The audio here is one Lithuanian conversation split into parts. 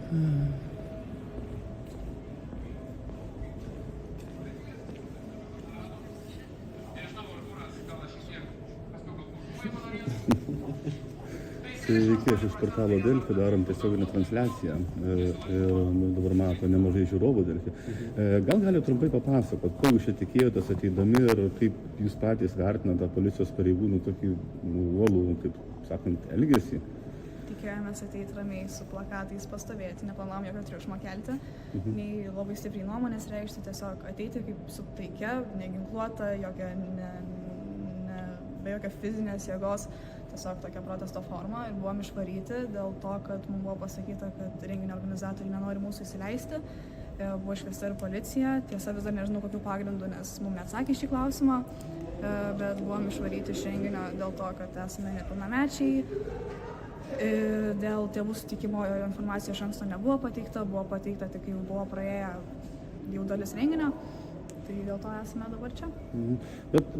Sveiki, aš iš portalo Delfi, darom tiesioginę transliaciją ir dabar mato nemažai žiūrovų Delfi. Gal gali trumpai papasakot, ko jūs čia tikėjotės ateidami ir kaip jūs patys vertinate policijos pareigūnų tokį uolų, taip sakant, elgesį? Tikėjomės ateiti ramiai su plakatais pastovėti, neplanavom jokio triukšmo kelti, nei labai stipriai nuomonės reikšti, tiesiog ateiti kaip su taikia, neginkluota, be jokio fizinės jėgos, tiesiog tokia protesto forma ir buvom išvaryti dėl to, kad mums buvo pasakyta, kad renginio organizatoriai nenori mūsų įsileisti. Buvo iškviesta ir policija, tiesa vis dar nežinau kokių pagrindų, nes mums neatsakė šį klausimą, bet buvom išvaryti iš renginio dėl to, kad esame nepilnamečiai. Dėl tėvų sutikimo informacija iš anksto nebuvo pateikta, buvo pateikta tik kai jau buvo praėję jau dalis renginio. Tai dėl to esame dabar čia.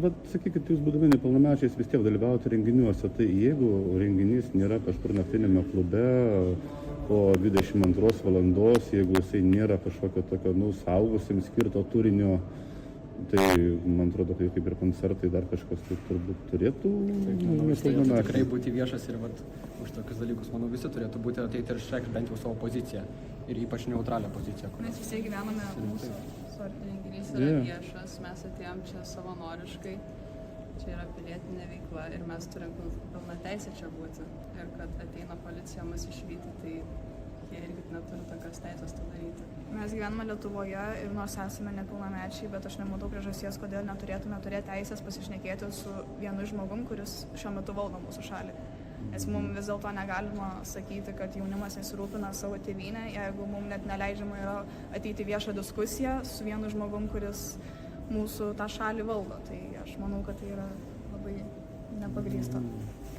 Bet sakykit, jūs būdami nepilnamečiais vis tiek dalyvauti renginiuose, tai jeigu renginys nėra kažkur naktinėme klube po 22 valandos, jeigu jisai nėra kažkokio tokio, suaugusiems skirto turinio, tai man atrodo, kaip ir koncertai dar kažkas turbūt turėtų tikrai būti viešas ir už tokius dalykus, manau, visi turėtų būti ateiti ir išreikšti bent jau savo poziciją ir ypač neutralią poziciją. Mes visi gyvename mūsų renginys yra viešas, mes atėjom čia savanoriškai, čia yra pilietinė veikla ir mes turim pilną teisę čia būti. Ir kad ateina policija mus išvyti, tai jie irgi neturi tokios teisės to daryti. Mes gyvename Lietuvoje ir nors esame nepilnamečiai, bet aš nematau priežasties, kodėl neturėtume turėti teisės pasišnekėti su vienu žmogum, kuris šiuo metu valdo mūsų šalį. Nes mums vis dėlto negalima sakyti, kad jaunimas nesirūpina savo tėvynę, jeigu mums net neleidžiama yra ateiti viešą diskusiją su vienu žmogum, kuris mūsų tą šalį valdo. Tai aš manau, kad tai yra labai nepagrįsta.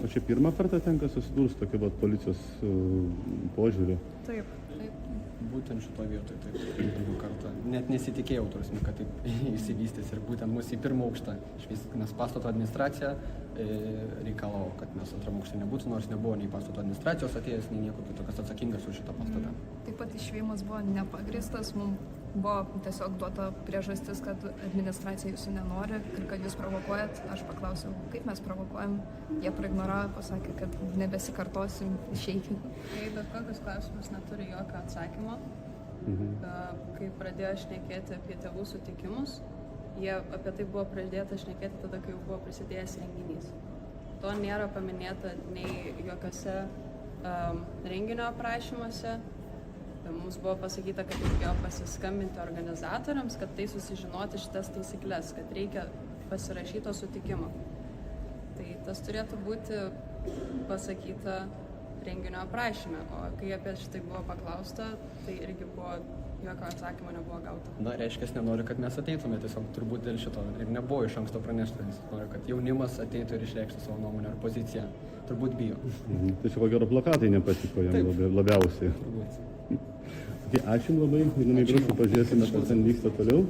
O čia pirmą kartą tenka susidurs tokiu policijos požiūriu? Taip. Būtent šitoje vietoje, taip, pirmą kartą. Net nesitikėjau, kad taip įsivystys ir būtent mus į pirmą aukštą išvys, nes pastato administracija reikalavo, kad mes antram aukšte nebūtų, nors nebuvo nei pastato administracijos atėjęs, nei nieko kitokios atsakingas už šitą pastatą. Taip pat išvykimas buvo nepagristas, mums buvo tiesiog duota priežastis, kad administracija jūsų nenori ir kad jūs provokuojat. Aš paklausiau, kaip mes provokuojam, jie praignoravo, pasakė, kad nebesikartosim, išeikim. Bet kokius klausimus neturi jokio atsakymo. Kai pradėjo šnekėti apie tėvų sutikimus, jie apie tai buvo pradėta šnekėti tada, kai jau buvo prisidėjęs renginys. To nėra paminėta nei jokiose renginio aprašymuose. Mums buvo pasakyta, kad reikėjo pasiskambinti organizatoriams, kad tai susižinoti šitas taisyklės, kad reikia pasirašyto sutikimo. Tai tas turėtų būti pasakyta renginio aprašyme, o kai apie šitai buvo paklausta, tai irgi buvo jokio atsakymo nebuvo gauta. Na, reiškia, nenori, kad mes ateitume, tiesiog turbūt dėl šito ir nebuvo iš anksto pranešta, nes nori, kad jaunimas ateitų ir išreikštų savo nuomonę ar poziciją. Turbūt bijo. Tai čia ko gero plakatai nepatiko jam labiausiai. Turbūt. Ačiū labai, įdomiai gražu, pažiūrėsime, kas ten vyksta toliau.